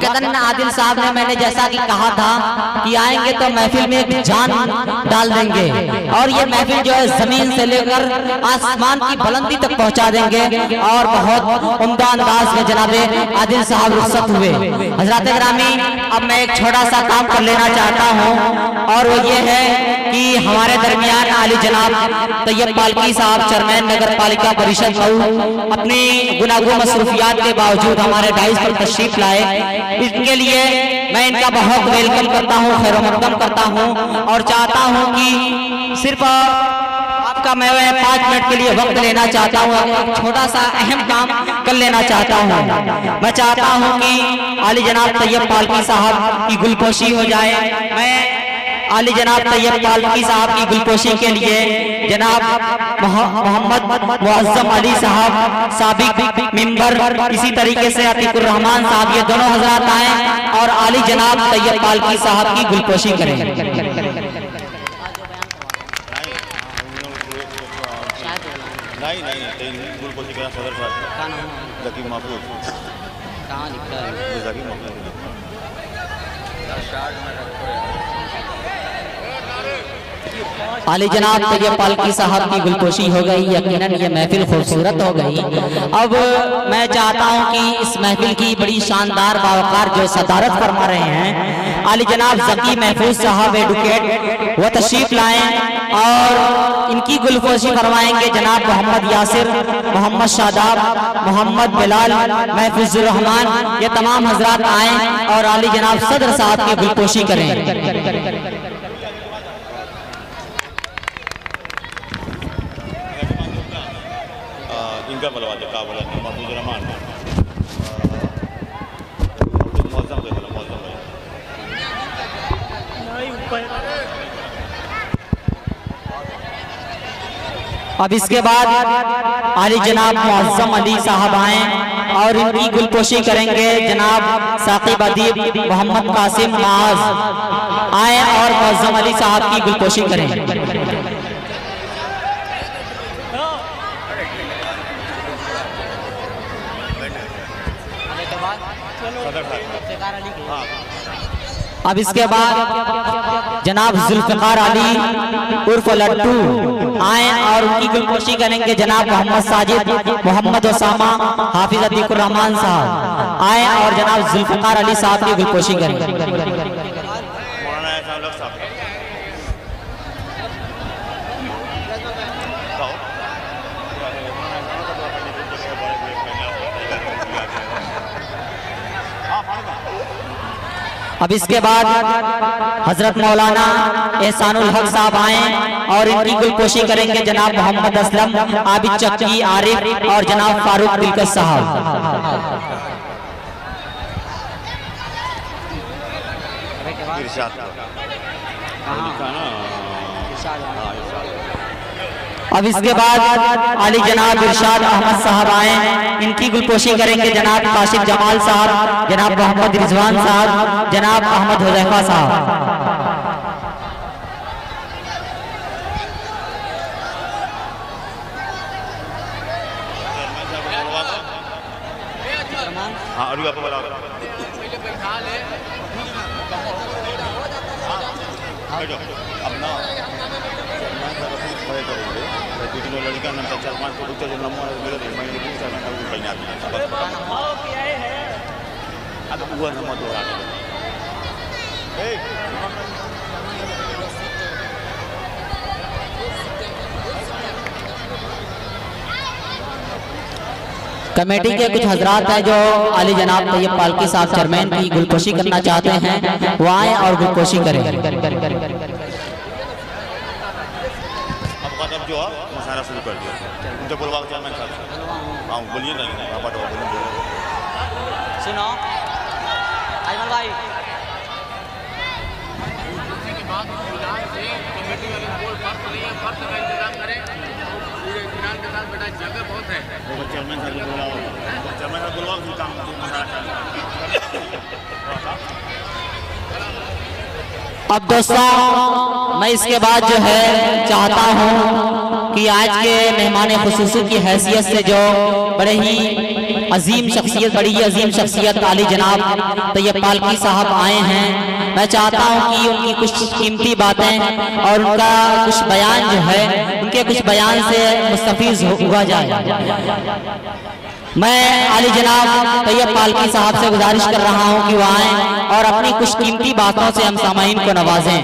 वाकईतन आदिल साहब ने, मैंने जैसा कि कहा था कि आएंगे तो महफिल में एक जान डाल देंगे और ये महफिल जो है जमीन से लेकर आसमान की बुलंदी तक पहुंचा देंगे। और बहुत उम्दा अंदाज में जनाबे आदिल साहब रुखसत हुए। हजरत ग्रामी, अब मैं एक छोटा सा काम कर लेना चाहता हूं और वो ये है कि हमारे दरमियान आली जनाब तैयब पालकी साहब चेयरमैन नगर पालिका परिषद मऊ अपनी गुनागो मसरूफियात के बावजूद हमारे डाइस पर तशरीफ लाए। इसके लिए मैं इनका बहुत वेलकम करता हूँ, खैर मकदम करता हूँ और चाहता हूँ कि सिर्फ आपका मैं 5 मिनट के लिए वक्त लेना चाहता हूँ, एक छोटा सा अहम काम कर लेना चाहता हूँ। मैं चाहता हूँ कि आली जनाब तैयब पालकी साहब की गुलपोशी हो जाए। मैं आली जनाब तैयब पालकी साहब की गुलपोशी के लिए जनाब मोहम्मद मुअज्जम अली साहब साबिक मिंबर, इसी तरीके से अतीकुर रहमान साहब, ये दोनों हजरात आए और आली जनाब तैयब पालकी साहब की गुलपोशी करें। आली जनाब तैयब पालकी साहब की गुलपोशी हो गई, यकीनन ये महफिल खूबसूरत हो गई। अब मैं चाहता हूं कि इस महफिल की बड़ी शानदार बावकार जो सदारत फरमा रहे हैं आली जनाब ज़की महफूज साहब एडवोकेट, वो तशरीफ लाएं और इनकी गुलपोशी फरमाएंगे जनाब मोहम्मद यासिर, मोहम्मद शादाब, मोहम्मद बिलाल, महफूजुर रहमान, ये तमाम हजरात आएँ और आली जनाब सदर साहब की गुलपोशी करें। इनका बोलवा दे का बोला महफूज रहमान अब इसके बाद आली जनाब मुअज्जम अली साहब आए और इनकी गुलपोशी करेंगे। जनाब साकिब अदीब मोहम्मद कासिम माज आए और मुअज्जम अली साहब की गुलपोशी करें। अब इसके बाद जनाब जुल्फिकार अली उर्फ लड्डू आए और उनकी गुलपोशी करेंगे। जनाब मोहम्मद साजिद, मोहम्मद ओसामा, हाफिज अतीकुर रहमान साहब आए और जनाब जुल्फिकार अली साहब की गुलपोशी करेंगे। अब इसके बाद हजरत मौलाना एहसानुल हक साहब आए और इनकी गुलपोशी करेंगे। जनाब मोहम्मद असलम, आबिद चक्की, आरिफ और जनाब फारूक दिलकश साहब। अब इसके बाद आली जनाब इरशाद अहमद साहब आए, इनकी गुलपोशी करेंगे। जनाब काशिफ जमाल साहब, जनाब मोहम्मद रिजवान साहब, जनाब अहमद हुज़ैफा साहब। लड़का नंबर 4-5 को उत्तर जो नंबर मिले थे मैं पूछा ना कभी पहना अब हुआ नंबर 2 आ कमेटी के कुछ हजरात हैं जो आली जनाब तैयब पालकी साहब चेयरमैन की गुलपोशी करना चाहते हैं, वो आए और गुलपोशी करें। जो मसाला शुरू कर दिया उनसे बोलवा के चेयरमैन साहब हाँ बोलिए ना पापा तो बोलिए सुनो अजमल भाई के बाद फिलहाल से कमेटी वाले बोल फर्क नहीं है, फर्क का इंतजाम करें पूरे इत्मीनान के साथ। बेटा जगह बहुत है, चेयरमैन साहब बुलाओ, चेयरमैन साहब बुलवाओ काम अब दोस्तों मैं इसके बाद जो है चाहता हूं कि आज के मेहमान खुसूसी की हैसियत से जो बड़े ही अजीम शख्सियत, बड़ी ही अजीम शख्सियत आली जनाब तैयब पालकी साहब आए हैं। मैं चाहता हूं कि उनकी कुछ कीमती बातें और उनका कुछ बयान जो है, उनके कुछ बयान से मुस्तफीज हुआ जाए। मैं आली जनाब तैयब पालकी साहब से गुजारिश कर रहा हूं कि वो आएँ और अपनी कुछ कीमती बातों से हम सामाईन को नवाजें।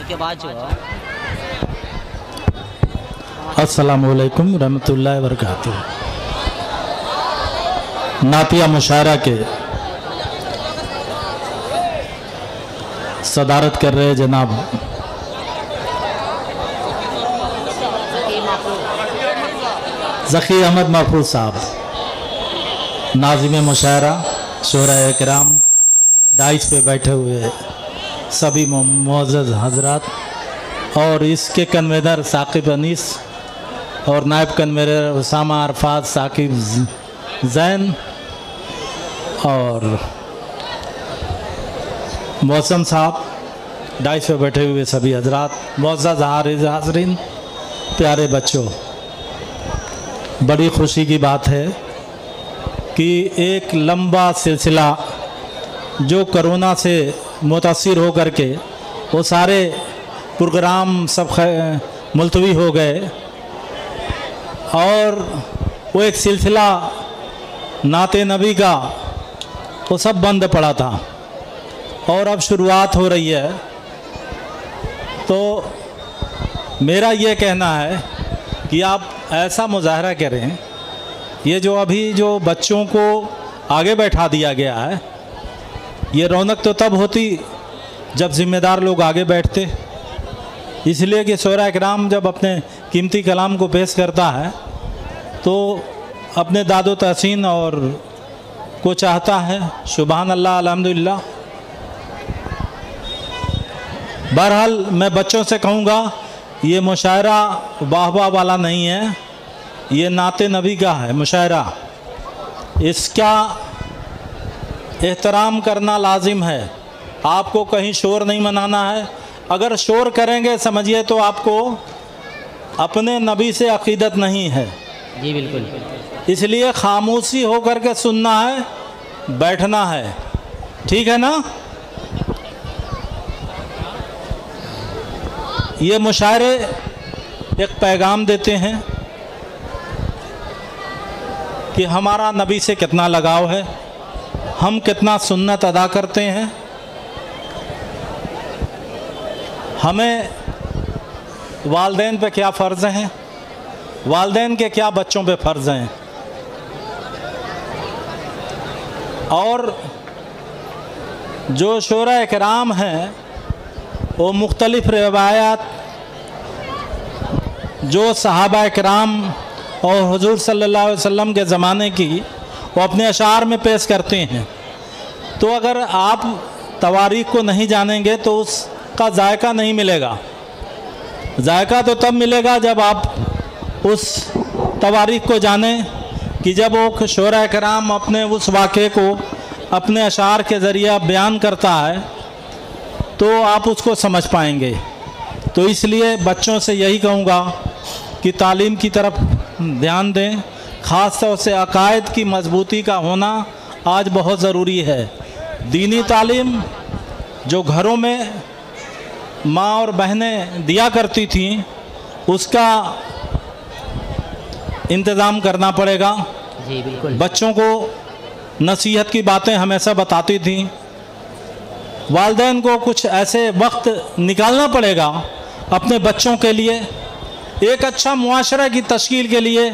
के बाद जो अस्सलामुअलैकुम रहमतुल्लाहि व बरकातुहू। नातिया मुशायरा के सदारत कर रहे जनाब ज़की अहमद महफूज साहब, नाज़िम मुशायरा, शोहरा इकराम, डाइस पे बैठे हुए सभी मुअज़्ज़ज़ हज़रात और इसके कन्वेनर साकिब अनीस और नायब कन्वेनर उसामा अरफात साकिब ज़ैन और मौसम साहब, डाइस पे बैठे हुए सभी हज़रात, मुअज़्ज़ज़ हाज़रीन, प्यारे बच्चों, बड़ी खुशी की बात है कि एक लंबा सिलसिला जो कोरोना से मुतासिर हो करके वो सारे प्रोग्राम सब मुलतवी हो गए और वो एक सिलसिला नाते नबी का वो सब बंद पड़ा था और अब शुरुआत हो रही है। तो मेरा ये कहना है कि आप ऐसा मुजाहरा करें, ये जो अभी जो बच्चों को आगे बैठा दिया गया है, ये रौनक तो तब होती जब ज़िम्मेदार लोग आगे बैठते, इसलिए कि शोहरा इकराम जब अपने कीमती कलाम को पेश करता है तो अपने दादो तहसीन और को चाहता है। सुभान अल्लाह, अल्हम्दुलिल्लाह। बहरहाल मैं बच्चों से कहूँगा, ये मुशायरा वाह वाला नहीं है, ये नाते नबी का है मुशायरा, इसका एहतराम करना लाजिम है। आपको कहीं शोर नहीं मनाना है, अगर शोर करेंगे समझिए तो आपको अपने नबी से अक़ीदत नहीं है। जी बिल्कुल, इसलिए खामोशी होकर के सुनना है, बैठना है, ठीक है ना। ये मुशायरे एक पैगाम देते हैं कि हमारा नबी से कितना लगाव है, हम कितना सुन्नत अदा करते हैं, हमें वालदैन पे क्या फ़र्ज़ हैं, वालदैन के क्या बच्चों पे फ़र्ज़ हैं, और जो शोहरा इकराम हैं वो मुख्तलिफ़ रिवायात जो सहाबा इकराम और हुज़ूर सल्लल्लाहु अलैहि वसल्लम के ज़माने की वो अपने अशार में पेश करते हैं। तो अगर आप तवारीख़ को नहीं जानेंगे तो उसका जायका नहीं मिलेगा। जायका तो तब मिलेगा जब आप उस तवारीख़ को जानें कि जब वो शोहरा इकराम अपने उस वाक़े को अपने अशार के ज़रिए बयान करता है तो आप उसको समझ पाएंगे। तो इसलिए बच्चों से यही कहूँगा कि तालीम की तरफ ध्यान दें, ख़ास तौर से अकायद की मजबूती का होना आज बहुत ज़रूरी है। दीनी तालीम जो घरों में माँ और बहनें दिया करती थीं उसका इंतज़ाम करना पड़ेगा। जी बिल्कुल, बच्चों को नसीहत की बातें हमेशा बताती थीं। वालिदैन को कुछ ऐसे वक्त निकालना पड़ेगा अपने बच्चों के लिए, एक अच्छा मुआशरा की तश्कील के लिए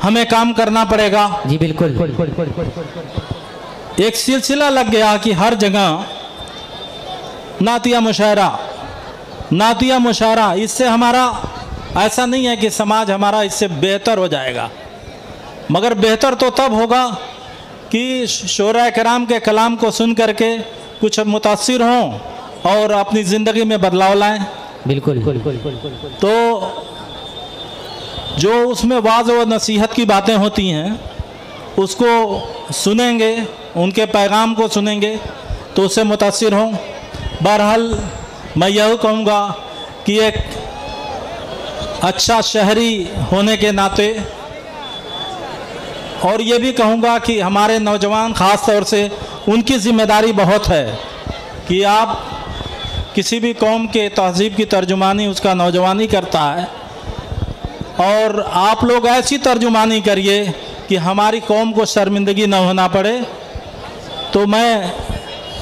हमें काम करना पड़ेगा। जी बिल्कुल, एक सिलसिला लग गया कि हर जगह नातिया मुशायरा, नातिया मुशायरा। इससे हमारा ऐसा नहीं है कि समाज हमारा इससे बेहतर हो जाएगा, मगर बेहतर तो तब होगा कि शोहरा इकराम के कलाम को सुन करके कुछ मुतासिर हों और अपनी ज़िंदगी में बदलाव लाएं। बिल्कुल, तो जो उसमें वाज़ व नसीहत की बातें होती हैं उसको सुनेंगे, उनके पैगाम को सुनेंगे तो उससे मुतासिर हों। बहरहाल मैं यही कहूँगा कि एक अच्छा शहरी होने के नाते, और ये भी कहूँगा कि हमारे नौजवान ख़ास तौर से उनकी ज़िम्मेदारी बहुत है कि आप किसी भी कौम के तहज़ीब की तर्जुमानी उसका नौजवानी करता है, और आप लोग ऐसी तर्जुमानी करिए कि हमारी कौम को शर्मिंदगी न होना पड़े। तो मैं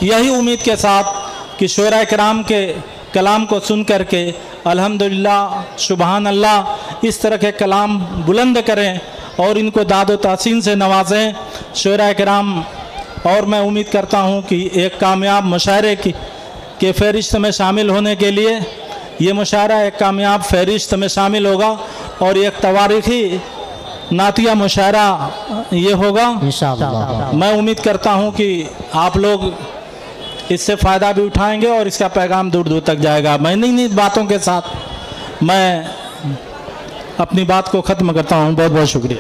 यही उम्मीद के साथ कि शोरा किराम के कलाम को सुन करके अल्हम्दुलिल्लाह सुबहान अल्लाह इस तरह के कलाम बुलंद करें और इनको दाद व तहसीन से नवाजें शोरा किराम। और मैं उम्मीद करता हूँ कि एक कामयाब मुशायरे के फहरिस्त में शामिल होने के लिए ये मुशायरा एक कामयाब फहरिस्त में शामिल होगा और एक तवारीख़ी नातिया मुशायरा ये होगा इंशाअल्लाह। मैं उम्मीद करता हूँ कि आप लोग इससे फ़ायदा भी उठाएंगे और इसका पैगाम दूर दूर तक जाएगा। मैं नई बातों के साथ मैं अपनी बात को ख़त्म करता हूँ। बहुत बहुत शुक्रिया।